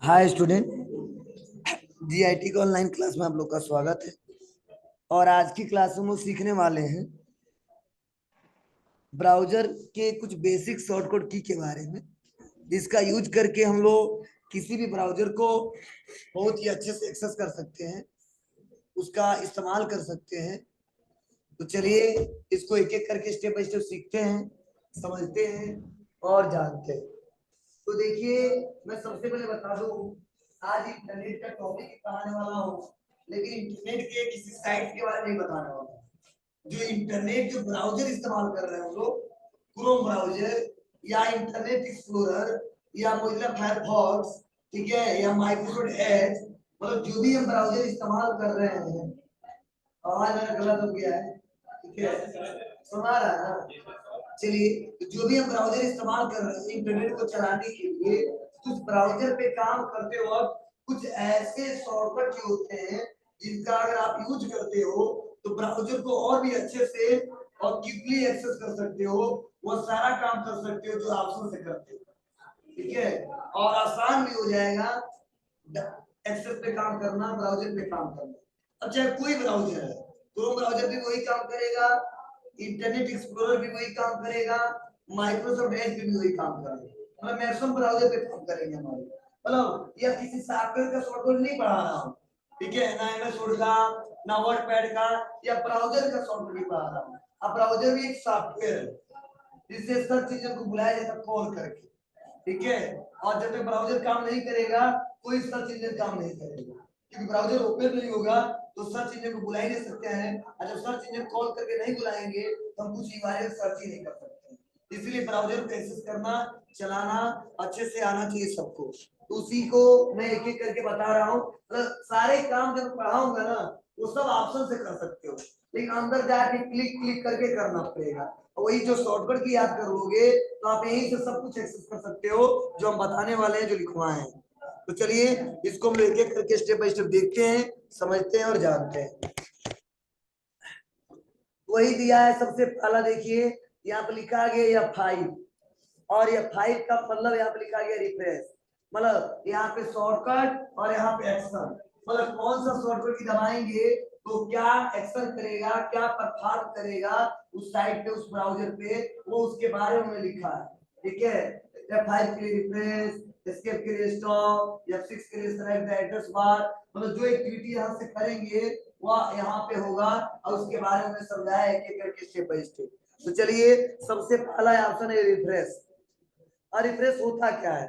Hi student, GIT के online class में आप लोग का स्वागत है। और आज की क्लास में हम लोग सीखने वाले हैं ब्राउजर के कुछ बेसिक शॉर्टकट की के बारे में, जिसका यूज करके हम लोग किसी भी ब्राउजर को बहुत ही अच्छे से एक्सेस कर सकते हैं, उसका इस्तेमाल कर सकते हैं। तो चलिए इसको एक एक करके स्टेप बाय स्टेप सीखते हैं, समझते हैं और जानते हैं। तो देखिए, मैं सबसे पहले बता दूं, आज इंटरनेट का टॉपिक बताने वाला हूँ, लेकिन इंटरनेट के किसी साइट के बारे में नहीं बताने वाला। जो इंटरनेट जो ब्राउजर इस्तेमाल कर रहे हैं वो लोग, क्रोम ब्राउजर या इंटरनेट एक्सप्लोरर या मोजिला फायरफॉक्स, ठीक है, या माइक्रोसॉफ्ट एज, मतलब जो भी हम ब्राउजर इस्तेमाल कर रहे हैं। आवाज मेरा गलत हो गया है, ठीक है, सुना रहा है ना? चलिए, तो जो भी हम ब्राउजर इस्तेमाल कर रहे हैं इंटरनेट को चलाने के लिए, उस ब्राउजर पे काम करते वक्त कुछ ऐसे शॉर्टकट होते हैं जिनका अगर आप यूज करते हो तो ब्राउजर को और भी अच्छे से और क्विकली एक्सेस कर सकते हो, वो सारा काम कर सकते हो जो ऑप्शन से करते हो, ठीक है, और आसान भी हो जाएगा एक्सेस पे काम करना, ब्राउजर पे काम करना। अब चाहे कोई ब्राउजर है, क्रोम ब्राउजर भी वही काम करेगा, इंटरनेट एक्सप्लोरर भी वही काम करेगा, माइक्रोसॉफ्ट एज भी वही काम करेगा, मतलब मैक्सिमम ब्राउजर पे काम करेंगे हमारे। मतलब यह किसी सॉफ्टवेयर का शॉर्टकट नहीं पढ़ा रहा हूँ, ठीक है, ना एमएस वर्ड का, ना वर्डपैड का, या ब्राउजर का शॉर्टकट नहीं पढ़ा रहा हूँ। अब ब्राउजर भी एक सॉफ्टवेयर है जिससे सब चीजों को बुलाया जाता है कॉल करके, ठीक है। और जब तक ब्राउजर काम नहीं करेगा कोई सर्च इंजन काम नहीं करेगा, क्योंकि ब्राउजर ओपन नहीं होगा तो सर्च इंजन को बुला ही नहीं सकते हैं। और जब सर्च इंजन कॉल करके नहीं बुलाएंगे तो हम कुछ यूआरएल सर्च ही नहीं कर सकते। इसलिए ब्राउजर को एक्सेस करना, चलाना अच्छे से आना चाहिए सबको। तो उसी को मैं एक एक करके बता रहा हूँ, मतलब सारे काम जब पढ़ाऊंगा ना वो सब ऑप्शन से कर सकते हो, लेकिन अंदर जाके क्लिक क्लिक करके करना पड़ेगा। वही जो शॉर्टकट की याद कर लोगे तो आप यहीं से सब कुछ एक्सेस कर सकते हो जो हम बताने वाले हैं, जो लिखवाए हैं। तो चलिए इसको हम एक एक करके स्टेप बाय स्टेप देखते हैं, समझते हैं और जानते हैं। वही दिया है सबसे पहला, देखिए यहाँ पे लिखा गया या फाइल, और ये फाइल का मतलब यहाँ पे लिखा गया रिफ्रेश, मतलब यहाँ पे शॉर्टकट और यहाँ पे एक्शन, मतलब कौन सा शॉर्टकट की दबाएंगे तो क्या एक्शन करेगा, क्या परफॉर्म करेगा उस साइट पे, उस ब्राउजर पे, वो उसके बारे में लिखा है, ठीक है। F5 के लिए रिफ्रेश, एस्केप के लिए स्टॉप, F6 के लिए सेलेक्ट द एड्रेस बार, मतलब जो एक्टिविटी यहाँ से करेंगे वह यहाँ पे होगा, और उसके बारे में समझाया है एक एक करके स्टेप बाय स्टेप। तो चलिए सबसे पहला ऑप्शन है रिफ्रेश। और रिफ्रेश होता क्या है,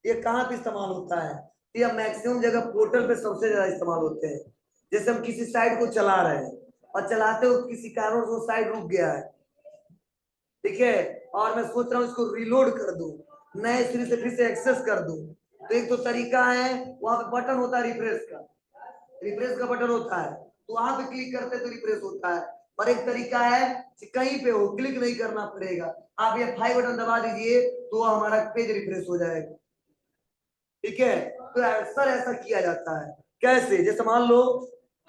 ये कहाँ पे इस्तेमाल होता है? ये मैक्सिमम जगह पोर्टल पे सबसे ज्यादा इस्तेमाल होते हैं। जैसे हम किसी साइट को चला रहे हैं और चलाते हो किसी कारण से वो साइट रुक गया है, ठीक है, और मैं सोच रहा हूँ इसको रिलोड कर दूं, नए सिरे से फिर से एक्सेस कर दूं, तो एक तो तरीका है, वहां पे बटन होता है रिफ्रेश का, रिफ्रेश का बटन होता है, तो वहां पे क्लिक करते तो रिफ्रेश होता है। और एक तरीका है कि कहीं पे हो, क्लिक नहीं करना पड़ेगा, आप ये 5 बटन दबा दीजिए तो हमारा पेज रिफ्रेश हो जाएगा, ठीक है। तो अक्सर ऐसा किया जाता है। कैसे? जैसे मान लो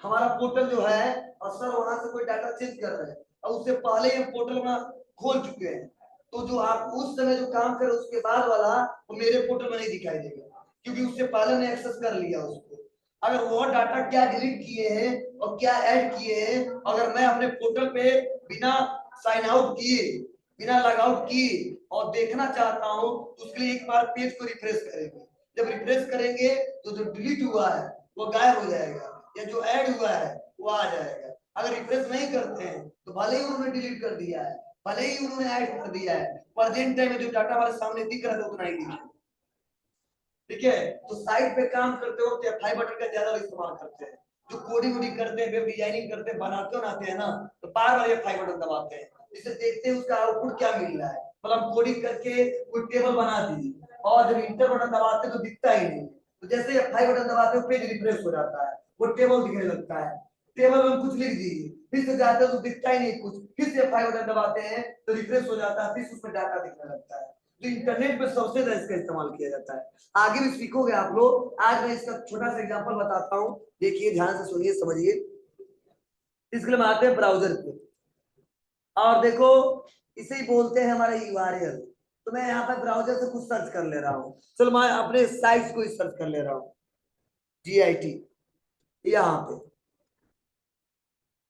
हमारा पोर्टल जो है, अक्सर वहां से कोई डाटा चेंज कर रहे हैं और उससे पहले हम पोर्टल में खोल चुके हैं, तो जो आप उस समय जो काम करें उसके बाद वाला वो मेरे पोर्टल में नहीं दिखाई देगा, क्योंकि उससे पहले मैंने एक्सेस कर लिया उसको। अगर वो डाटा क्या डिलीट किए हैं और क्या ऐड किए हैं, अगर मैं अपने पोर्टल पे बिना साइन आउट किए, बिना लॉग आउट किए और देखना चाहता हूं, तो उसके लिए एक बार पेज को रिफ्रेश करेंगे। जब रिफ्रेश करेंगे तो जो डिलीट हुआ है वो गायब हो जाएगा, या जो ऐड हुआ है वो आ जाएगा। अगर रिफ्रेश नहीं करते हैं तो भले ही उन्होंने डिलीट कर दिया है, भले ही उन्होंने ऐड कर दिया है, प्रेजेंट टाइम में जो डाटा हमारे सामने दिख रहा है उतना ही दिखेगा, ठीक है। तो साइट पे काम करते वक्त F5 बटन का ज्यादा इस्तेमाल करते हैं। जो कोडिंग वोडिंग करते हैं, वेब डिजाइनिंग करते हैं, बनाते हैं ना, तो बार बार F5 बटन दबाते हैं, इससे देखते हैं उसका आउटपुट क्या मिल रहा है। मतलब कोडिंग करके कोई टेबल बना दी और जब इंटर बटन दबाते तो दिखता ही नहीं, तो जैसे F5 बटन दबाते हो पेज रिफ्रेश हो जाता है, वो टेबल दिखने लगता है, टेबल में कुछ लिख दिए, फिर से जाते हो तो दिखता ही नहीं कुछ, फिर से F5 बटन दबाते हैं तो रिफ्रेश हो जाता है, फिर उसमें डाटा दिखने लगता है। तो इंटरनेट पे सबसे ज्यादा इसका इस्तेमाल किया जाता है। आगे भी सीखोगे आप लोग, आज मैं इसका छोटा सा एग्जांपल बताता हूँ, देखिए ध्यान से सुनिए समझिए। इसके लिए हम आते हैं ब्राउजर पे, और देखो इसे ही बोलते हैं हमारा यूआरएल। तो मैं यहाँ पे ब्राउजर से कुछ सर्च कर ले रहा हूँ। चलो मैं अपने साइट्स को ही सर्च कर ले रहा हूँ, GIT, यहाँ पे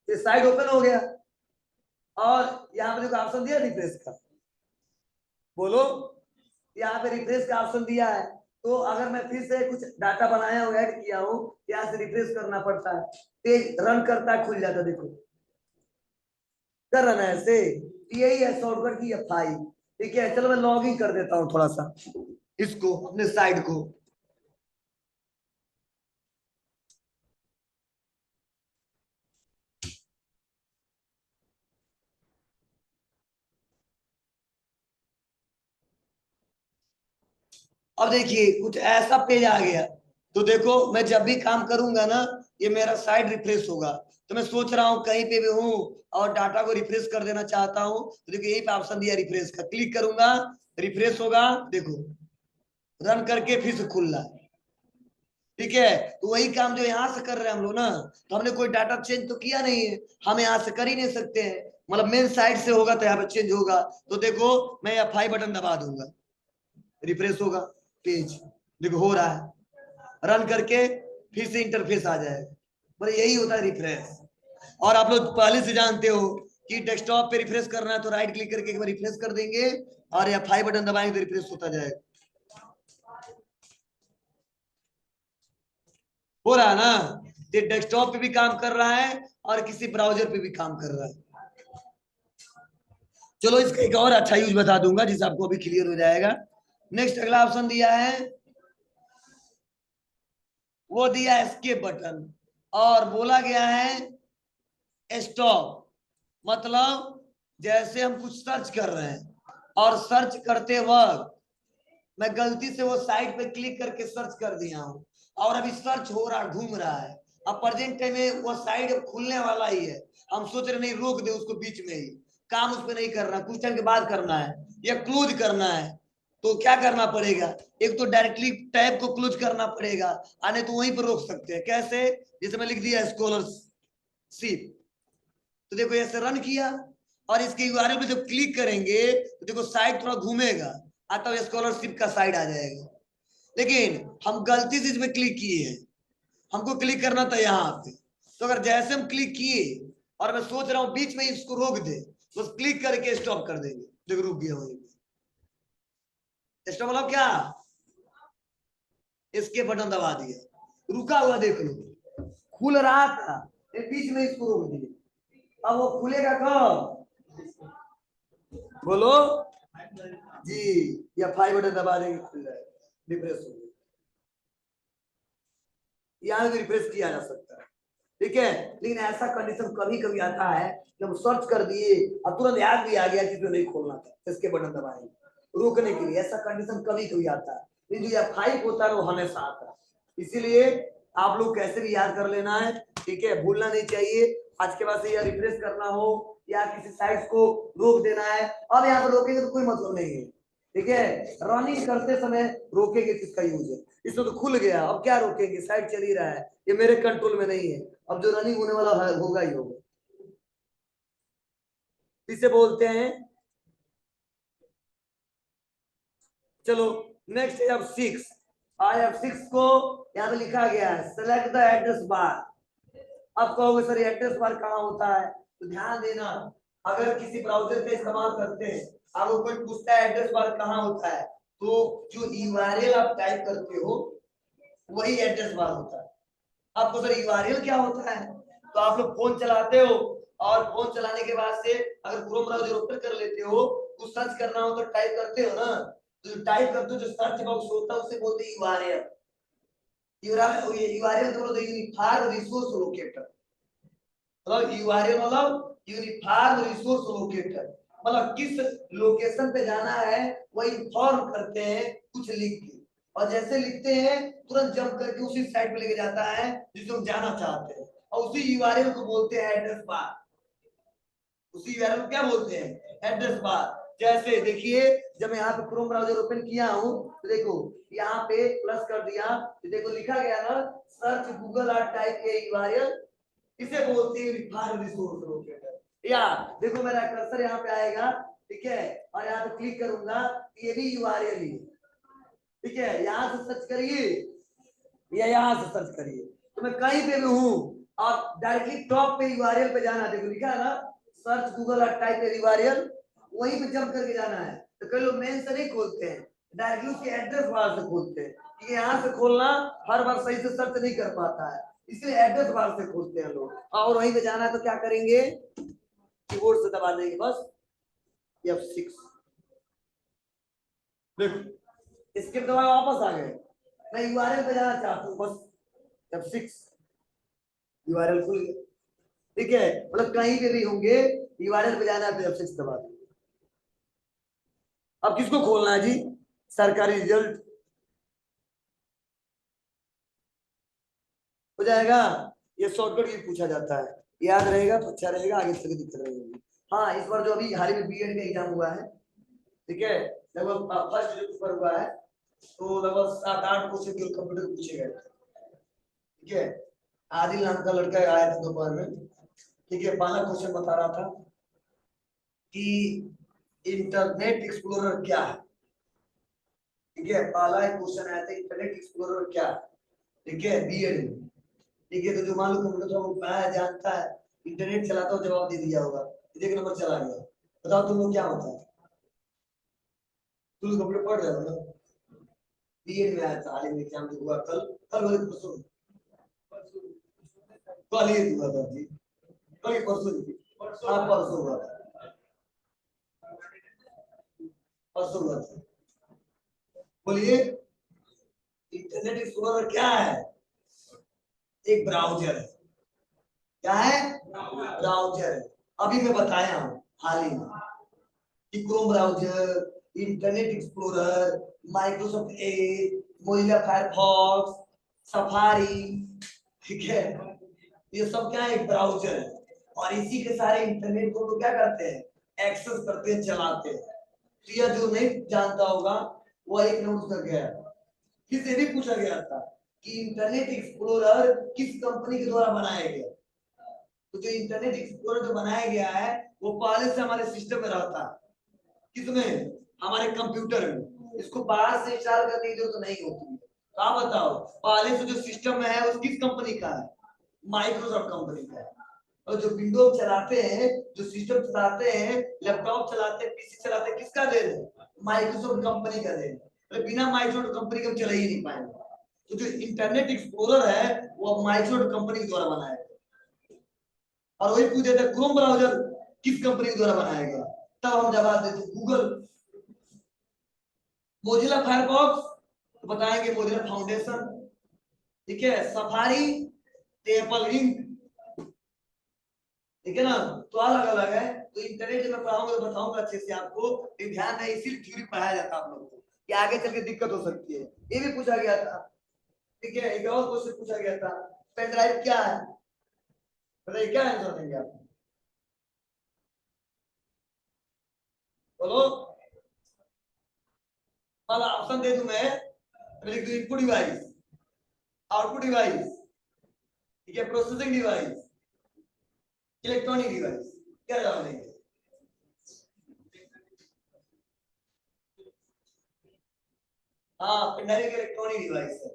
ये साइट ओपन हो गया और यहाँ पे देखो ऑप्शन दिया रिफ्रेश का, बोलो यहाँ पे रिफ्रेश का ऑप्शन दिया है। तो अगर मैं फिर से कुछ डाटा बनाया हूँ, ऐड किया हूँ, यहाँ से रिफ्रेश करना पड़ता है, पेज रन करता है, खुल जाता है, देखो कर रहा है ऐसे। यही है शॉर्टकट की फाइल। ठीक है, चलो मैं लॉग इन कर देता हूँ थोड़ा सा इसको, अपने साइट को। अब देखिए कुछ ऐसा पेज आ गया। तो देखो मैं जब भी काम करूंगा ना, ये मेरा साइट रिफ्रेश होगा। तो मैं सोच रहा हूँ कहीं पे भी हूँ और डाटा को रिफ्रेश कर देना चाहता हूँ, तो देखो यही पे ऑप्शन दिया रिफ्रेश का, क्लिक करूंगा, रिफ्रेश होगा, देखो रन करके फिर से खुल रहा है। ठीक है, तो वही काम जो यहाँ से कर रहे हैं हम लोग ना, तो हमने कोई डाटा चेंज तो किया नहीं है, हम यहाँ से कर ही नहीं सकते हैं। मतलब मेन साइट से होगा तो यहाँ पे चेंज होगा। तो देखो मैं F5 बटन दबा दूंगा, रिफ्रेश होगा पेज, देखो हो रहा है, रन करके फिर से इंटरफेस आ जाएगा। मतलब यही होता है रिफ्रेश। और आप लोग पहले से जानते हो कि डेस्कटॉप पे रिफ्रेश करना है तो राइट क्लिक करके एक बार रिफ्रेश कर देंगे और F5 बटन दबाएंगे तो रिफ्रेश होता जाएगा। हो रहा है ना, ये डेस्कटॉप पे भी काम कर रहा है और किसी ब्राउजर पे भी काम कर रहा है। चलो इसका एक और अच्छा यूज बता दूंगा जिससे आपको अभी क्लियर हो जाएगा। नेक्स्ट अगला ऑप्शन दिया है, वो दिया एस्केप बटन और बोला गया है स्टॉप। मतलब जैसे हम कुछ सर्च कर रहे हैं और सर्च करते वक्त मैं गलती से वो साइट पे क्लिक करके सर्च कर दिया हूं और अभी सर्च हो रहा, घूम रहा है, अब प्रेजेंट टाइम में वो साइट खुलने वाला ही है, हम सोच रहे नहीं रोक दे उसको बीच में ही, काम उस पर नहीं करना, कुछ टाइम के बाद करना है या क्लोज करना है। तो क्या करना पड़ेगा, एक तो डायरेक्टली टैब को क्लोज करना पड़ेगा, आने तो वहीं पर रोक सकते हैं। कैसे, जैसे मैं लिख दिया स्कॉलरशिप, तो देखो ऐसे रन किया और इसके यूआरएल पे जब क्लिक करेंगे तो देखो साइट थोड़ा घूमेगा, आता हुआ स्कॉलरशिप का साइट आ जाएगा। लेकिन हम गलती से इसमें क्लिक किए हैं, हमको क्लिक करना था यहाँ पे, तो अगर जैसे हम क्लिक किए और मैं सोच रहा हूँ बीच में इसको रोक दे, बस क्लिक करके स्टॉप कर देंगे, देखो रुक गया वहीं पे। स्टॉप मतलब क्या, इसके बटन दबा दिया, रुका हुआ देख लो, खुल रहा था बीच में इसको रोक दिए, अब वो खुलेगा कब, बोलो जी, या 5 बटन दबा देंगे खुल जाएगा, रिफ्रेश हो गया। यहाँ भी रिफ्रेश किया जा सकता है। ठीक है, लेकिन ऐसा कंडीशन कभी कभी आता है जब सर्च कर दिए और तुरंत याद भी आ गया कि तो नहीं खोलना था, इसके बटन दबाएंगे रोकने के लिए, ऐसा कंडीशन कभी कभी आता है, लेकिन जो F5 होता है वो हमेशा आता है। इसीलिए आप लोग कैसे भी याद कर लेना है, ठीक है, भूलना नहीं चाहिए। आज के बाद से या रिफ्रेश करना हो या किसी साइट को रोक देना है, अब यहाँ पर रोकेंगे तो कोई मतलब नहीं है। ठीक है, रनिंग करते समय रोकेंगे किसका यूज है, इसमें तो खुल गया, अब क्या रोकेंगे, साइट चल ही रहा है, ये मेरे कंट्रोल में नहीं है, अब जो रनिंग होने वाला है होगा ही होगा। इसे बोलते हैं, चलो नेक्स्ट है F6। आई F6 को यहाँ पे लिखा गया है सेलेक्ट द एड्रेस बार। अब कहोगे सर एड्रेस बार कहाँ होता है, तो ध्यान देना, अगर किसी ब्राउजर का इस्तेमाल करते हैं, आपको कोई पूछता है एड्रेस बार कहाँ होता है, तो जो यूआरएल आप टाइप करते हो वही एड्रेस बार होता है। आपको सर यूआरएल क्या होता है, तो आप लोग फोन चलाते हो और फोन चलाने के बाद से अगर क्रोम ब्राउजर ओपन कर लेते हो, कुछ सर्च करना हो तो टाइप करते हो ना, तो टाइप करते हो जो सर्च बॉक्स होता है उसे बोलते हैं यूआरएल। यूआरएल तो बोलते हैं यूनिफाइड रिसोर्स लोकेटर, मतलब यूआरएल मतलब यूनिफाइड रिसोर्स लोकेटर, मतलब किस लोकेशन पे जाना है वो इन्फॉर्म करते हैं कुछ लिख के, और जैसे लिखते हैं तुरंत जंप करके उसी साइट पे लेके जाता है जिसे हम जाना चाहते हैं, और उसी यूआरएल को बोलते हैं एड्रेस बार। उसी यूआरएल को क्या बोलते हैं, एड्रेस बार। जैसे देखिए जब मैं यहाँ पे क्रोम ब्राउजर ओपन किया हूँ तो देखो यहाँ पे प्लस कर दिया, तो देखो लिखा गया ना सर्च गूगल और टाइप ए यूआरएल, इसे बोलते हैं यूनिफाइड रिसोर्स लोकेटर। या देखो मेरा कर्सर यहाँ पे आएगा, ठीक है, और यहाँ पे क्लिक करूंगा, ये भी यूआरएल ही है, ठीक है। यहाँ से सर्च करिए या यहाँ से सर्च करिए, तो मैं कहीं पे भी हूँ और डायरेक्टली टॉप पे यूआरएल पे जाना, देखो लिखा है ना सर्च गूगल और टाइप पे यूआरएल, वहीं पे जंप करके जाना है। तो कई लोग मेन से नहीं खोलते हैं, डायरेक्टली उसके एड्रेस बार से खोलते हैं, क्योंकि यहाँ से खोलना हर बार सही से सर्च नहीं कर पाता है, इसलिए एड्रेस बार से खोलते हैं लोग। और वहीं पे जाना है तो क्या करेंगे, कीबोर्ड से दबा देंगे बस F6, देखो स्किप दबा वापस आ गए। मैं यूआरएल पे जाना चाहता हूँ, बस F6 यूआरएल खुल गया, ठीक है। मतलब कहीं पे भी होंगे, यूआरएल पे जाना है तो F6 दबा देंगे। अब किसको खोलना है जी, सरकारी रिजल्ट हो जाएगा, ये शॉर्टकट भी पूछा जाता है, याद रहेगा तो अच्छा रहेगा, आगे चल के दिक्कत रहेगी। हाँ इस बार जो अभी हाल ही में बीएड का एग्जाम हुआ है, ठीक है, लगभग फर्स्ट जो पेपर हुआ है, तो लगभग 7-8 क्वेश्चन केवल कंप्यूटर पूछे गए, ठीक है। आदिल नाम का लड़का आया था दोपहर में, ठीक है, पहला क्वेश्चन बता रहा था कि इंटरनेट एक्सप्लोरर क्या है, ठीक है, पहला एक क्वेश्चन आया था इंटरनेट एक्सप्लोरर क्या है, ठीक है, बीएड में, ठीक है। तो जो मान लो कंप्यूटर थोड़ा पढ़ा है, जानता है, इंटरनेट चलाता हो, जवाब दे दिया होगा, एक नंबर चला गया। बताओ तुम लोग क्या होता है, तुम लोग कंप्यूटर पढ़ रहे हो ना, बीएड में आया था हाल ही में एग्जाम जो हुआ कल, कल वाले परसों, कल ही हुआ था जी, कल ही परसों जी, हाँ परसों हुआ था, परसों हुआ था। बोलिए इंटरनेट एक्सप्लोरर क्या है, एक ब्राउजर है, क्या है, ब्राउजर है। अभी मैं बताया हूँ हाल ही में कि Chrome browser, internet explorer, Microsoft Edge, Mozilla Firefox, safari, ठीक है, ये सब क्या है, एक ब्राउजर है, और इसी के सारे इंटरनेट को लोग क्या करते हैं, एक्सेस करते हैं, चलाते हैं। तो यह जो नहीं जानता होगा वो एक नोट कर गया, किससे भी पूछा गया था कि इंटरनेट एक्सप्लोरर किस कंपनी के द्वारा बनाया गया। तो जो इंटरनेट एक्सप्लोरर जो बनाया गया है वो पहले से हमारे सिस्टम में रहता है, किसमें, हमारे कंप्यूटर में, इसको बाहर से इंस्टॉल करने की जरूरत नहीं होती है। तो आप बताओ पहले से जो सिस्टम में है वो किस कंपनी का है, माइक्रोसॉफ्ट कंपनी का है। और जो विंडोज चलाते हैं, जो सिस्टम चलाते हैं, लैपटॉप चलाते हैं, पीसी चलाते हैं, किसका देन है, माइक्रोसॉफ्ट कंपनी का देन है। बिना माइक्रोसॉफ्ट कंपनी के हम चला ही नहीं पाएंगे। तो जो इंटरनेट एक्सप्लोरर है वो माइक्रोसॉफ्ट कंपनी के द्वारा बनाया गया। और वही पूछे थे क्रोम ब्राउजर किस कंपनी के द्वारा बनाया गया, तब हम जवाब देते गूगल। मोजिला फायरफॉक्स तो बताएंगे मोजिला फाउंडेशन, ठीक है, सफारी, एप्पल इंक, ठीक है ना। तो अलग अलग है। तो इंटरनेट जब मैं पढ़ाऊंगा तो बताऊंगा अच्छे से आपको, ध्यान है, इसीलिए थ्योरी पढ़ाया जाता है आप लोगों को कि आगे चल के दिक्कत हो सकती है। ये भी पूछा गया था, ठीक है, एक और क्वेश्चन पूछा गया था, पेन ड्राइव क्या है, बताइए क्या आंसर देंगे आप, बोलो। वाला ऑप्शन दे दूं मैं, लिख दूं इनपुट डिवाइस, आउटपुट डिवाइस, ठीक है, प्रोसेसिंग डिवाइस, इलेक्ट्रॉनिक डिवाइस, क्या जवाब देंगे। हाँ पेन ड्राइव इलेक्ट्रॉनिक डिवाइस है,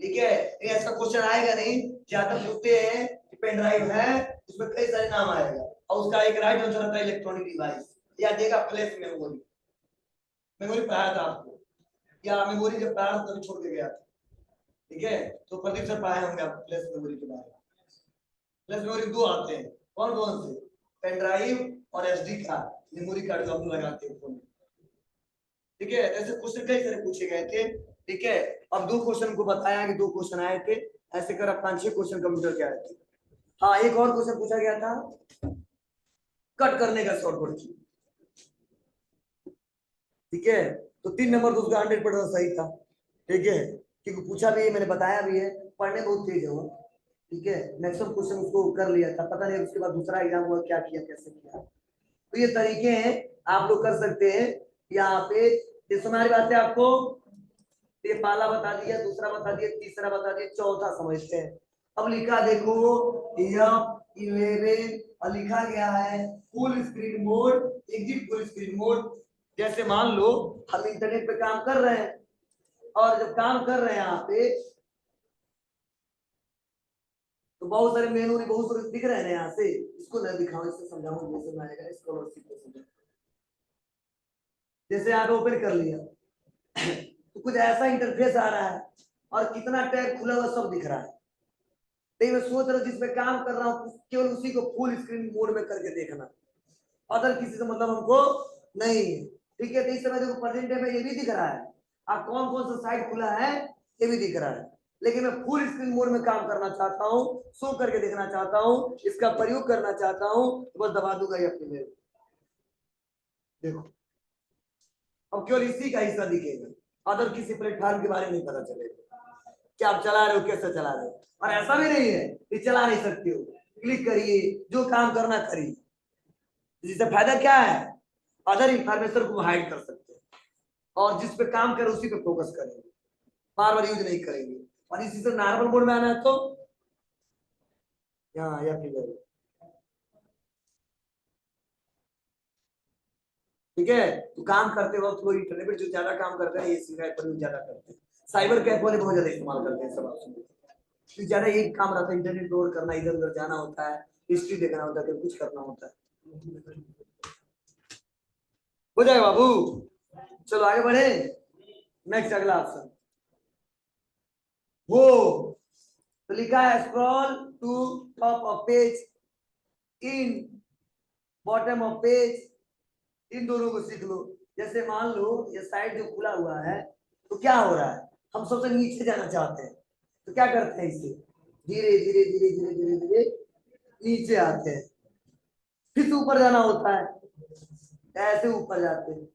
ठीक है। ये ऐसा क्वेश्चन आएगा नहीं, ज्यादा पूछते हैं कि पेन ड्राइव है, उसमें कई सारे नाम आएगा और उसका एक राइट आंसर होता है इलेक्ट्रॉनिक डिवाइस, या देगा फ्लैश मेमोरी। मेमोरी पढ़ाया था आपको, या मेमोरी जब पढ़ा तभी छोड़ के गया था, ठीक है। तो प्रदीप सर पढ़ाए होंगे आप फ्लैश मेमोरी के बारे में। फ्लैश मेमोरी दो आते हैं, कौन कौन से, पेन ड्राइव और एसडी कार्ड, मेमोरी कार्ड जो हम लगाते हैं फोन में, ठीक है। ऐसे क्वेश्चन कई सारे पूछे गए थे, ठीक है। अब दो क्वेश्चन को बताया कि दो क्वेश्चन आए थे, ऐसे कर अब 5-6 क्वेश्चन कंप्यूटर के आए थे। हाँ एक और क्वेश्चन पूछा गया था कट करने का शॉर्टकट की, ठीक है। तो 3 नंबर तो उसका 100% सही था, ठीक है, क्योंकि पूछा भी है, मैंने बताया भी है, पढ़ने बहुत तेज है वो, ठीक है। मैक्सिमम क्वेश्चन उसको कर लिया था, पता नहीं उसके बाद दूसरा एग्जाम हुआ क्या किया कैसे किया। तो ये तरीके हैं आप लोग कर सकते हैं यहाँ पे। ये सुनारी बात है आपको, ये पहला बता दिया, दूसरा बता दिया, तीसरा बता दिया, चौथा समझते हैं। अब लिखा देखो F11 और लिखा गया है full screen mode exit full screen mode. जैसे मान लो हम इंटरनेट पे काम कर रहे हैं, और जब काम कर रहे हैं यहाँ पे तो बहुत सारे मेनू बहुत सारे दिख रहे हैं यहाँ से। इसको मैं दिखाऊं, इससे समझाऊं, जैसे मैं आएगा स्कॉलरशिप को समझाऊं। जैसे आप ओपन कर लिया तो कुछ ऐसा इंटरफेस आ रहा है और कितना टैब खुला हुआ सब दिख रहा है। लेकिन मैं सोच रहा हूँ जिसमें काम कर रहा हूँ केवल उसी को फुल स्क्रीन मोड में करके देखना, अदर किसी से मतलब हमको नहीं है। ठीक है, तो इस समय देखो प्रेजेंट में ये भी दिख रहा है, आप कौन कौन सा साइट खुला है ये भी दिख रहा है। लेकिन मैं फुल स्क्रीन मोड में काम करना चाहता हूँ, शो करके देखना चाहता हूँ, इसका प्रयोग करना चाहता हूँ, तो बस दबा दूंगा ये अपने में। देखो अब केवल इसी का हिस्सा दिखेगा, अदर किसी प्लेटफॉर्म के बारे में नहीं पता चलेगा कि आप चला रहे हो, कैसे चला रहे हो। और ऐसा भी नहीं है कि चला नहीं सकते हो, क्लिक करिए, जो काम करना करिए। जिससे फायदा क्या है, अदर इंफॉर्मेशन को हाइड कर सकते हैं, और जिस पे काम करें उसी पे फोकस करेंगे, बार बार यूज नहीं करेंगे। और इसी से नॉर्मल मोड में आना है तो यहाँ या फिर ठीक है। तो काम करते वक्त वो इंटरनेट पर जो ज्यादा काम करते हैं ये सीधा पर ज्यादा करते हैं, साइबर कैफ वाले बहुत ज्यादा इस्तेमाल करते हैं सब ऑप्शन। तो ज्यादा एक काम रहता है, इंटरनेट लोड करना, इधर उधर जाना होता है, हिस्ट्री देखना होता है, कुछ करना होता है। हो जाए बाबू, चलो आगे बढ़े। नेक्स्ट अगला ऑप्शन वो तो लिखा है scroll to top of page, in bottom of page. इन दोनों को सीख लो। जैसे मान लो ये साइड जो खुला हुआ है तो क्या हो रहा है, हम सबसे नीचे जाना चाहते हैं, तो क्या करते हैं, इसे धीरे धीरे धीरे धीरे धीरे धीरे नीचे आते हैं, फिर ऊपर जाना होता है, ऐसे ऊपर जाते हैं।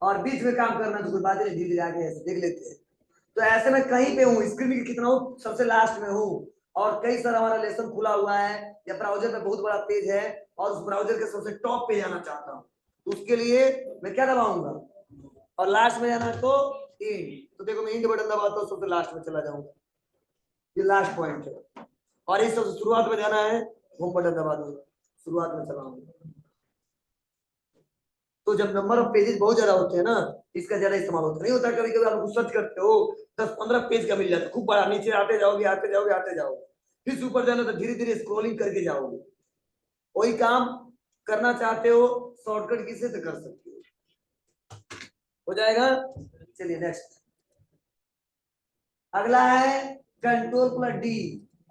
और बीच में काम करना तो कोई बात नहीं, धीरे धीरे ऐसे देख लेते हैं। तो ऐसे में कहीं पे हूँ, स्क्रीन में कितना हूँ, सबसे लास्ट में हूँ, और कई सारा हमारा लेसन खुला हुआ है या ब्राउजर में बहुत बड़ा पेज है और उस ब्राउजर के सबसे टॉप पे जाना चाहता हूँ, तो उसके लिए मैं क्या दबाऊंगा, और लास्ट में जाना तो इंड। तो देखो मैं इंड बटन दबाता हूँ, सबसे लास्ट में चला जाऊंगा, ये लास्ट पॉइंट है। और इस सबसे शुरुआत में जाना है, होम बटन दबा दूंगा, शुरुआत में चलाऊंगा। तो जब नंबर ऑफ पेजेस बहुत ज्यादा होते हैं ना, इसका ज्यादा इस्तेमाल होता नहीं होता। कभी कभी आप सर्च करते हो 10-15 पेज का मिल जाता है खूब बड़ा, नीचे आते जाओगे आते जाओगे आते जाओगे, फिर ऊपर जाना तो धीरे धीरे स्क्रॉलिंग करके जाओगे। वही काम करना चाहते हो शॉर्टकट की से तो कर सकते हो जाएगा। चलिए नेक्स्ट अगला है Ctrl+D,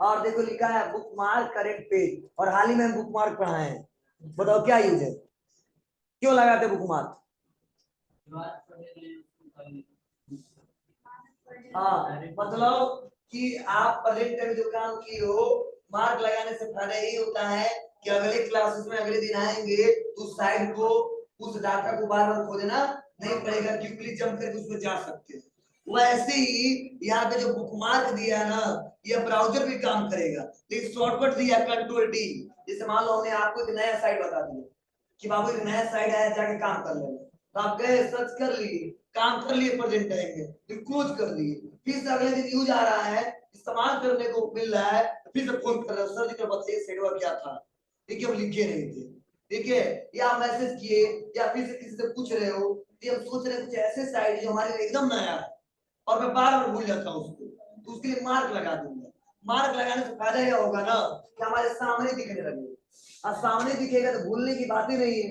और देखो लिखा है बुक मार्क करेक्ट पेज, और हाल ही में बुक मार्क पढ़ाए हैं, बताओ क्या यूज है, क्यों लगाते बुक मार्क। हाँ मतलब कि आप प्रेजेंट में जो काम किए हो, मार्क लगाने से फायदा यही होता है कि अगले क्लासेस में अगले दिन आएंगे तो उस साइड को, उस डाटा को बार बार खोजना नहीं पड़ेगा, क्योंकि जंप करके उसमें जा सकते हैं। वैसे ही यहाँ पे जो बुक मार्क दिया है ना, ये ब्राउजर भी काम करेगा, लेकिन शॉर्टकट दिया Ctrl+D। जैसे मान लो हमने आपको एक नया साइट बता दिया कि बाबू एक नया साइट आया, जाके काम कर लेना, तो आप गए सर्च कर लिए, काम कर लिए प्रेजेंट टाइम में, फिर क्लोज कर लिए, फिर से अगले दिन यूज आ रहा है, इस्तेमाल करने को मिल रहा है, फिर से फोन कर रहे हो, सर जी का बताइए सेटवा क्या था, ठीक है हम लिखे नहीं थे, ठीक है, या मैसेज किए, या फिर से किसी से पूछ रहे हो, ये हम सोच रहे हैं कुछ ऐसे साइट जो हमारे लिए एकदम नया है और मैं बार बार भूल जाता हूँ उसको, तो उसके लिए मार्क लगा दूंगा। मार्क लगाने से फायदा यह होगा ना कि हमारे सामने दिखने लगेगा, और सामने दिखेगा तो भूलने की बात ही नहीं है,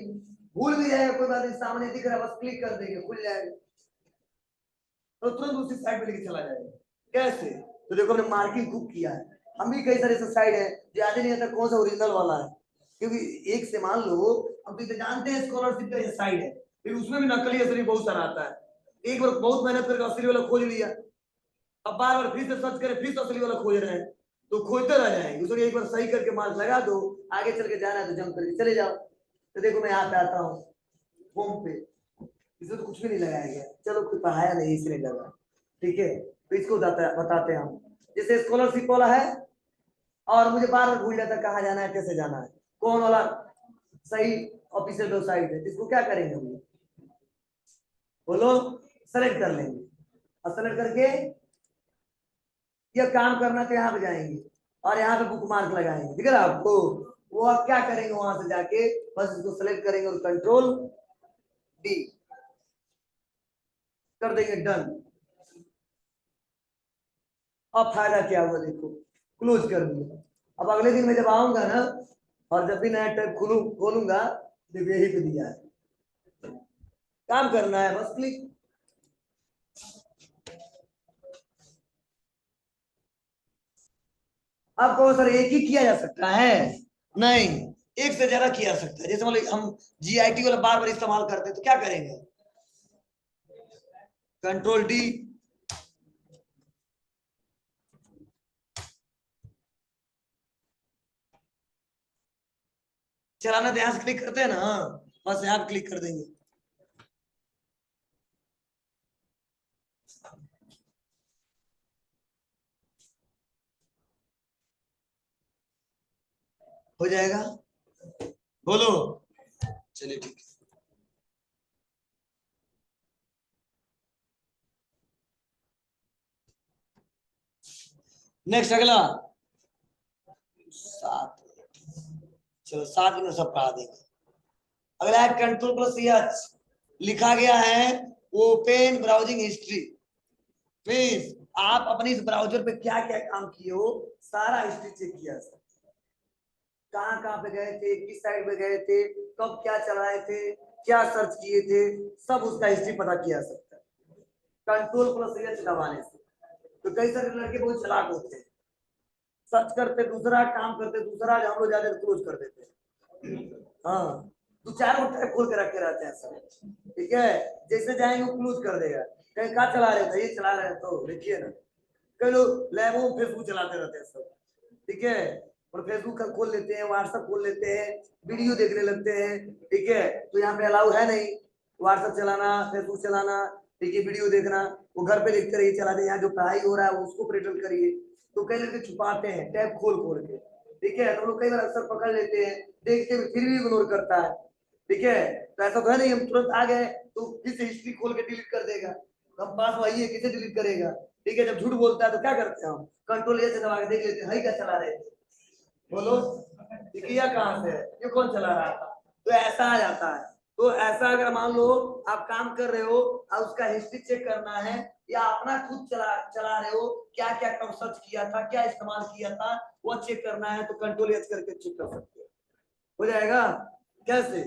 भूल भी जाएगा कोई बात नहीं, सामने दिख रहा है बस क्लिक कर देंगे खुल जाएगा, तो तुरंत उसी साइड पे लेके चला जाएगा। कैसे, तो देखो हमने मार्किंग खूब किया है, हम भी कई सारे ऐसे साइड है जो याद ही नहीं आता कौन सा ओरिजिनल वाला है, क्योंकि एक से मान लो हम तो जानते हैं स्कॉलरशिप का ये साइड है, फिर उसमें भी नकली असली बहुत सारा आता है, एक बार बहुत मेहनत करके असली वाला खोज लिया, अब बार बार फिर से सर्च करें, फिर से असली वाला खोज रहे हैं, तो खोजते रह जाएंगे। उसको एक बार सही करके मार्क लगा दो, आगे चल के जाना है तो जंप करके चले जाओ। तो देखो मैं यहाँ पे आता हूँ होम पे, इसमें तो कुछ भी नहीं लगाया गया, चलो कोई पढ़ाया नहीं इसलिए लगा, ठीक है, तो इसको बताते हैं हम। जैसे स्कॉलरशिप वाला है और मुझे बार बार भूल जाता है कहाँ जाना है कैसे जाना है, कौन वाला सही ऑफिशियल वेबसाइट है, इसको क्या करेंगे हम लोग, बोलो, सेलेक्ट कर लेंगे, और सेलेक्ट करके यह काम करना तो यहाँ पे जाएंगे और यहाँ पे बुक मार्क लगाएंगे, ठीक है ना आपको, वो आप क्या करेंगे वहां से जाके बस इसको सेलेक्ट करेंगे और कंट्रोल डी कर देंगे, डन। अब फायदा क्या हुआ देखो, क्लोज कर दिया। अब अगले दिन मैं जब आऊंगा ना और जब भी नया टैब खोलूंगा देखो यही पे दिया है, काम करना है बस क्लिक। अब कहो सर एक ही किया जा सकता है, नहीं, एक से ज्यादा किया जा सकता है। जैसे मतलब हम जीआईटी वाला बार बार इस्तेमाल करते हैं तो क्या करेंगे, कंट्रोल डी, चलाना तो यहां से क्लिक करते हैं ना, बस यहां क्लिक कर देंगे। हो जाएगा, बोलो, चलिए ठीक है। नेक्स्ट अगला 7, चलो 7 में सब पढ़ा देंगे। अगला है कंट्रोल प्लस एच, लिखा गया है ओपन ब्राउजिंग हिस्ट्री। मीन्स आप अपनी इस ब्राउजर पे क्या क्या काम किए हो सारा हिस्ट्री चेक किया सर, कहाँ कहाँ पे गए थे, किस साइड पे गए थे, कब क्या चलाए थे, क्या सर्च किए थे, सब उसका हिस्ट्री पता किया सकता है कंट्रोल प्लस एच दबाने से। तो कई सारे लड़के बहुत चालाक होते हैं, सर्च करते दूसरा, काम करते दूसरा, हम लोग ज्यादा क्लोज कर देते हैं। हाँ, 2-4 गो टैब खोल के रखे रहते हैं सर, ठीक है, जैसे जाएंगे वो क्लोज कर देगा। कहीं कहाँ चला रहे थे, ये चला रहे हैं तो देखिए ना, कई लोग लैबों में फेसबुक चलाते रहते हैं सब, ठीक है, और फेसबुक का खोल लेते हैं, व्हाट्सएप खोल लेते हैं, वीडियो देखने लगते हैं, ठीक है, तो यहाँ पे अलाउ है नहीं व्हाट्सएप चलाना, फेसबुक चलाना, ठीक है, वीडियो देखना। वो घर पे देखते रहिए, चलाते, यहाँ जो पढ़ाई हो रहा है उसको प्रेजेंट करिए। तो कई लड़के छुपाते हैं टैब खोल खोल के, ठीक है, तो लोग कई बार अक्सर पकड़ लेते हैं, देखते हुए फिर भी इग्नोर करता है, ठीक है। तो ऐसा तो है नहीं हम तुरंत आ गए तो किसी हिस्ट्री खोल के डिलीट कर देगा, तो हम पास वही है, किसे डिलीट करेगा, ठीक है। जब झूठ बोलता है तो क्या करते हैं हम, कंट्रोल ए से दबा के देख लेते हैं, क्या चला रहे थे, बोलो, ये किया कहाँ से है, ये कौन चला रहा था, तो ऐसा आ जाता है। तो ऐसा अगर मान लो आप काम कर रहे हो और उसका हिस्ट्री चेक करना है, या अपना खुद चला चला रहे हो, क्या क्या कब सर्च किया था, क्या इस्तेमाल किया था, वो चेक करना है तो कंट्रोल एच करके चेक कर सकते हो जाएगा। कैसे,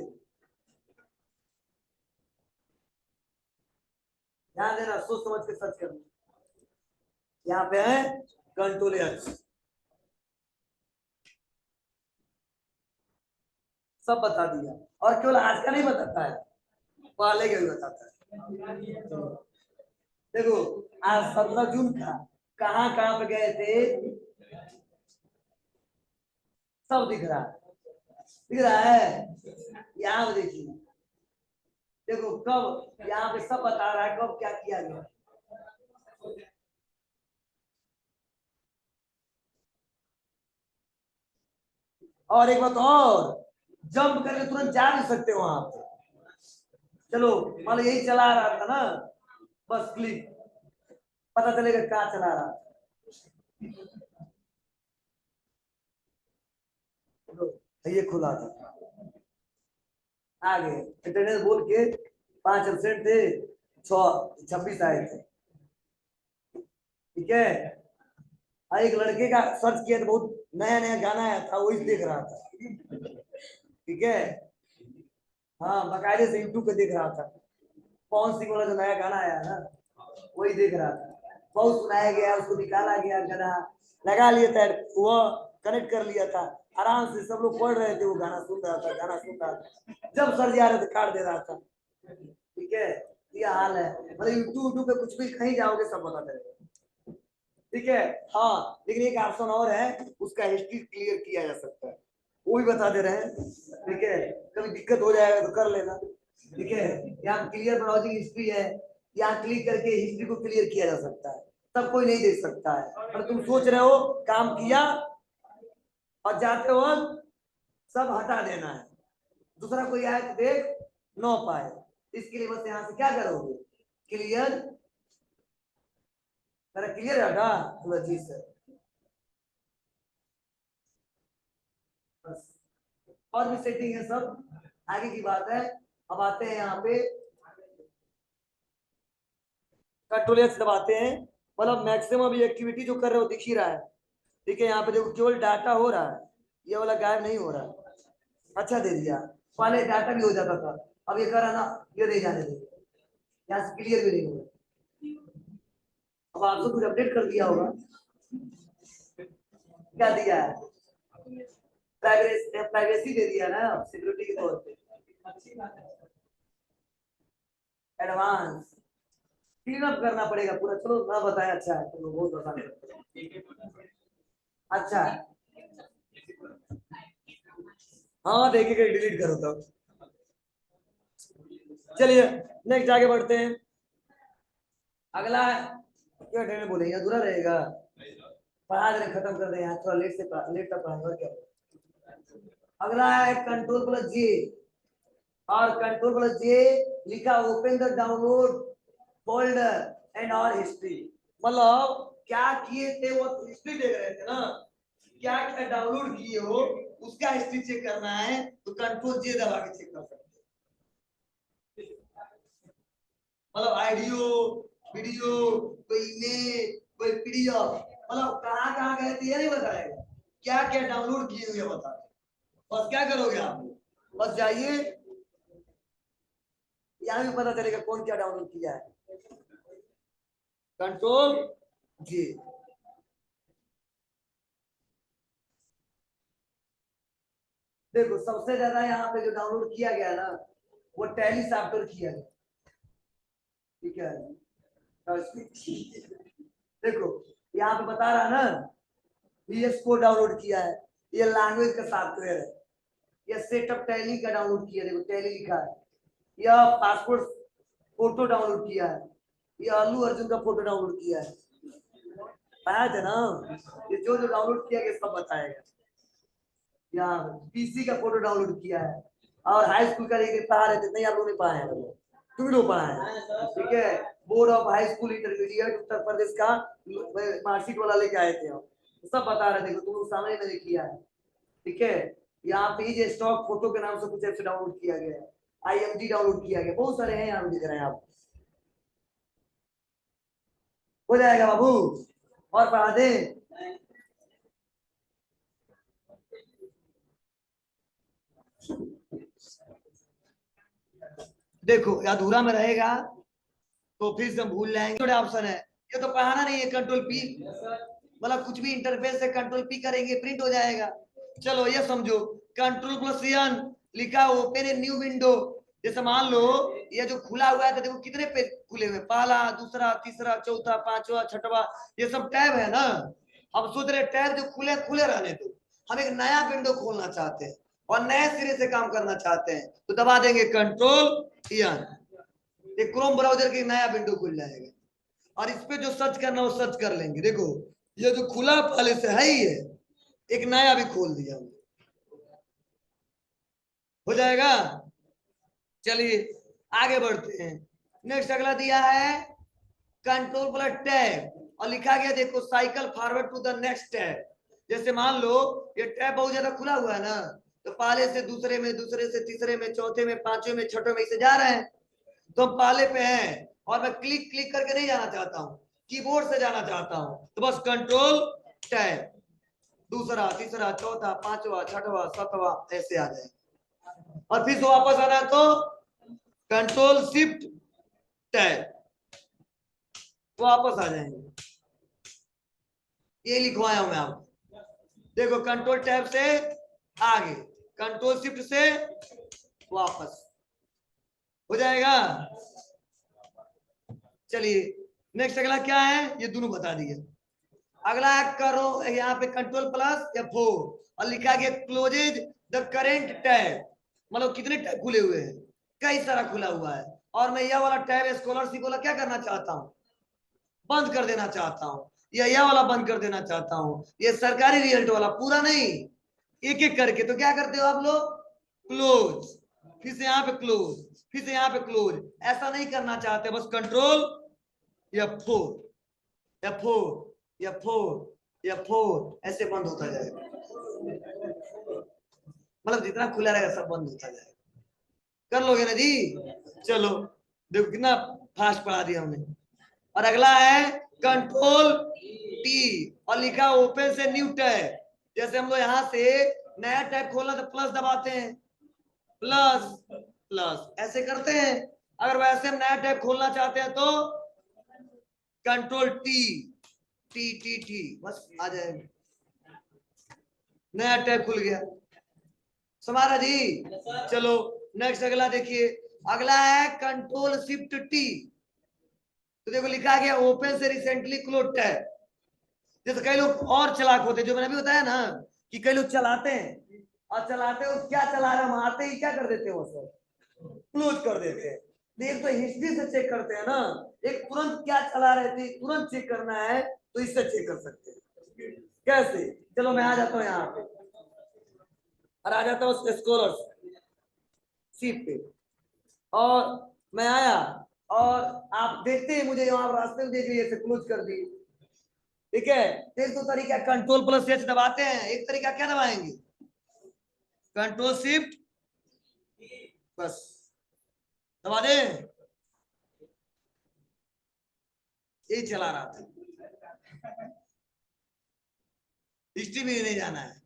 ध्यान देना, सोच समझ के सर्च करना। यहाँ पे है कंट्रोल एच, सब बता दिया, और केवल आज का नहीं बताता है, पहले का भी बताता है। देखो आज 17 जून का कहाँ कहाँ पे गए थे, सब दिख रहा है, दिख रहा है, यहाँ पे देखिए, देखो कब, यहाँ पे सब बता रहा है कब क्या किया गया। और एक बात और, जंप करके तुरंत जा नहीं सकते वहां पे। चलो मान लो यही चला रहा था ना, बस क्लिक, पता चलेगा क्या चला रहा था। ये खुला था, आगे अटेंडेंस बोल के 5 एब्सेंट थे, 26 आए थे, ठीक है। एक लड़के का सर्च किया तो बहुत नया नया गाना आया था, वही देख रहा था, ठीक है, हाँ बकायदे से यूट्यूब पे देख रहा था, पवन सिंह वाला जो नया गाना आया ना वही देख रहा था, बहुत सुनाया गया, उसको निकाला गया गाना, लगा लिया था, वो कनेक्ट कर लिया था, आराम से सब लोग पढ़ रहे थे, वो गाना सुन रहा था, गाना सुन रहा था, जब सर जा रहे थे काट दे रहा था, ठीक है। ये हाल है, मतलब यूट्यूब पे कुछ भी कहीं जाओगे सब बता देगा, ठीक है। हाँ लेकिन एक ऑप्शन और है, उसका हिस्ट्री क्लियर किया जा सकता है, वो भी बता दे रहे हैं, ठीक है, कभी दिक्कत हो जाएगा तो कर लेना, ठीक है। यहाँ क्लियर ब्राउजिंग हिस्ट्री है, यहाँ क्लिक करके हिस्ट्री को क्लियर किया जा सकता है, तब कोई नहीं देख सकता है, और तुम सोच रहे हो काम किया और जाते हो सब हटा देना है, दूसरा कोई आए तो देख न पाए, इसके लिए बस यहाँ से क्या करोगे, क्लियर, मेरा क्लियर है चलो जी सर, बस और भी सेटिंग है सब, आगे की बात है। अब आते हैं यहाँ पे कंट्रोल एस दबाते हैं, मतलब मैक्सिमम अभी एक्टिविटी जो कर रहे हो दिख ही रहा है। ठीक है, यहाँ पे देखो केवल डाटा हो रहा है, ये वाला गायब नहीं हो रहा। अच्छा दे दिया, पहले डाटा भी हो जाता था, अब ये कर रहा ना, ये नहीं जाने देंगे, यहाँ से क्लियर भी नहीं होगा। अब आपको कुछ अपडेट कर दिया होगा, क्या दिया है, प्राइवेसी दे दिया ना सिक्योरिटी के तौर पे, एडवांस क्लीन अप करना पड़ेगा पूरा। चलो ना बताया, अच्छा है, चलो बहुत आसान। अच्छा हाँ देखिए, डिलीट करो तब। चलिए नेक्स्ट आगे बढ़ते हैं। अगला क्या ट्रेन बोलेंगे, अधूरा रहेगा, पढ़ा देने खत्म कर दें, यहाँ थोड़ा लेट से लेट तक पढ़ाएंगे और क्या। अगला है कंट्रोल प्लस जे, और कंट्रोल प्लस जे लिखा open the download folder and और हिस्ट्री। मतलब क्या किए थे वो हिस्ट्री देख रहे थे ना, क्या क्या डाउनलोड किए हो उसका हिस्ट्री चेक करना है, तो कंट्रोल जे दबा के चेक कर सकते हैं। मतलब ऑडियो, वीडियो, कोई इमेज, कोई पीडीएफ, मतलब कहाँ कहाँ गए थे ये नहीं बताएगा, क्या क्या डाउनलोड किए हुए बता। बस क्या करोगे आप, बस जाइए, यहाँ भी पता चलेगा कौन क्या डाउनलोड किया है। कंट्रोल जी, देखो सबसे ज्यादा यहाँ पे जो डाउनलोड किया गया ना, वो टैली सॉफ्टवेयर किया गया। ठीक है, देखो यहाँ पे बता रहा ना, VS कोड डाउनलोड किया है, ये लैंग्वेज का सॉफ्टवेयर है। ये सेटअप टैली का डाउनलोड किया, देखो टैली लिखा है। यह पासपोर्ट फोटो डाउनलोड किया है, ये अल्लू अर्जुन का फोटो डाउनलोड किया है, पाया था ना। ये जो जो डाउनलोड किया गया सब बताएगा। यहाँ PC का फोटो डाउनलोड किया है, और हाई स्कूल का लेके पढ़ा रहे थे, नहीं आप लोग नहीं पढ़ाए हैं, तुम लोग पढ़ाए हैं। ठीक है, board of high school intermediate Uttar Pradesh का मार्कशीट वाला लेके आए थे हम, सब बता रहे थे, तुम लोग सामने मैंने किया है। ठीक है, यहाँ पे स्टॉक फोटो के नाम से कुछ ऐसे डाउनलोड किया गया है, IMG डाउनलोड किया गया, बहुत सारे हैं यहाँ दिख रहे हैं आप। हो जाएगा बाबू, और पढ़ा दे। देखो अधूरा में रहेगा तो फिर से भूल जाएंगे, थोड़े ऑप्शन है, ये तो पढ़ाना नहीं है, कंट्रोल पी, मतलब कुछ भी इंटरफेस से कंट्रोल पी करेंगे प्रिंट हो जाएगा। चलो ये समझो, कंट्रोल प्लस एन लिखा ओपन ए न्यू विंडो। जैसे मान लो ये जो खुला हुआ है, तो देखो कितने पेज खुले हुए, पहला दूसरा तीसरा चौथा पांचवा छठवा, ये सब टैब है ना। अब सोच रहे टैब जो खुले खुले रहने दो, हम एक नया विंडो खोलना चाहते हैं और नए सिरे से काम करना चाहते हैं, तो दबा देंगे कंट्रोल एन, एक क्रोम ब्राउजर की नया विंडो खुल जाएगा, और इस पे जो सर्च करना वो सर्च कर लेंगे। देखो ये जो खुला पहले से है ही है, एक नया भी खोल दिया, हो जाएगा। चलिए आगे बढ़ते हैं। नेक्स्ट अगला दिया है कंट्रोल प्लस टैब, और लिखा गया देखो cycle forward to the next tab. जैसे मान लो ये टैब बहुत ज्यादा खुला हुआ है ना, तो पहले से दूसरे में, दूसरे से तीसरे में, चौथे में, पांचवें में, छठे में, इसे जा रहे हैं, तो हम पहले पे हैं, और मैं क्लिक क्लिक करके नहीं जाना चाहता हूँ, कीबोर्ड से जाना चाहता हूँ, तो बस कंट्रोल टैब, दूसरा तीसरा चौथा पांचवा छठवा सातवा ऐसे आ जाए, और फिर से वापस आना है तो कंट्रोल शिफ्ट टैब, वापस आ जाएंगे। ये लिखवाया हूं मैं आपको, देखो कंट्रोल टैब से आगे, कंट्रोल शिफ्ट से वापस, हो जाएगा। चलिए नेक्स्ट अगला क्या है, ये दोनों बता दिए। अगला करो यहाँ पे कंट्रोल प्लस F4, और लिखा गया क्लोजेज द करेंट टैब, मतलब कितने टैब खुले हुए हैं, कई सारा खुला हुआ है, और मैं यह वाला टैब स्कॉलरशिप वाला क्या करना चाहता हूँ, बंद कर देना चाहता हूँ, या यह वाला बंद कर देना चाहता हूँ, ये सरकारी रिजल्ट वाला पूरा नहीं, एक एक करके। तो क्या करते हो आप लोग, क्लोज, फिर से यहाँ पे क्लोज, फिर से यहाँ पे क्लोज, ऐसा नहीं करना चाहते, बस control F4 F4 F4 F4 ऐसे बंद होता जाएगा। मतलब जितना खुला रहेगा सब बंद होता जाएगा। कर लोगे ना जी? चलो देखो कितना फास्ट पढ़ा दिया हमने। और अगला है कंट्रोल टी और लिखा ओपन से न्यू टैब। जैसे हम लोग यहाँ से नया टैब खोलना तो प्लस दबाते हैं, प्लस प्लस ऐसे करते हैं। अगर वैसे हम नया टैब खोलना चाहते हैं तो control T T T T bus आ जाएगा, नया टैब खुल गया। समारा जी? चलो नेक्स्ट अगला देखिए, अगला है कंट्रोल शिफ्ट टी। तो देखो लिखा गया ओपन से रिसेंटली क्लोज टैब। जैसे कई लोग और चालाक होते हैं, जो मैंने भी बताया ना कि कई लोग चलाते हैं और चलाते हो क्या चला रहे, हम आते ही क्या कर देते हैं, वो सब क्लोज कर देते हैं। एक तो हिस्ट्री से चेक करते हैं ना, एक तुरंत क्या चला रहे थे तुरंत चेक करना है तो इससे चेक कर सकते हैं। कैसे? चलो मैं आ जाता हूँ यहाँ पे और आ जाता हूँ स्कॉलर्स सीट पे, और मैं आया और आप देखते हैं मुझे यहाँ रास्ते में देख लिए क्लोज कर दी। ठीक है, एक तो तरीका कंट्रोल प्लस एच दबाते हैं, एक तरीका क्या दबाएंगे, कंट्रोल शिफ्ट बस दबा दे, यही चला रहा था, हिस्ट्री में नहीं जाना है।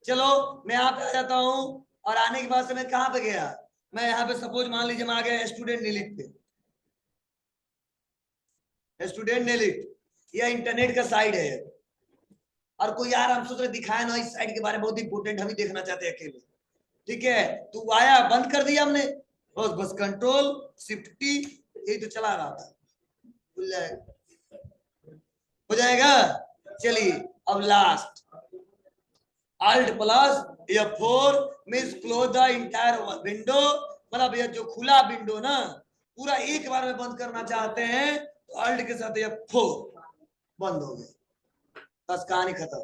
चलो मैं यहाँ पे आ जाता हूँ और आने के बाद से मैं कहाँ पे गया, मैं यहाँ पे सपोज मान लीजिए मैं आ गया स्टूडेंट डिलीट पे, स्टूडेंट डिलीट या इंटरनेट का साइड है। और कोई यार हम सोच रहे दिखाया ना इस साइड के बारे में, बहुत इंपोर्टेंट हम ही देखना चाहते हैं अकेले। ठीक है, तू आया बंद कर दिया हमने, बस बस कंट्रोल शिफ्ट टी यही तो चला रहा था, खुल जाएगा, हो जाएगा। चलिए अब last Alt plus F4 means close the entire window. मतलब ये जो खुला विंडो ना पूरा एक बार में बंद करना चाहते हैं तो Alt के साथ F4 बंद हो गया, बस कहानी खत्म।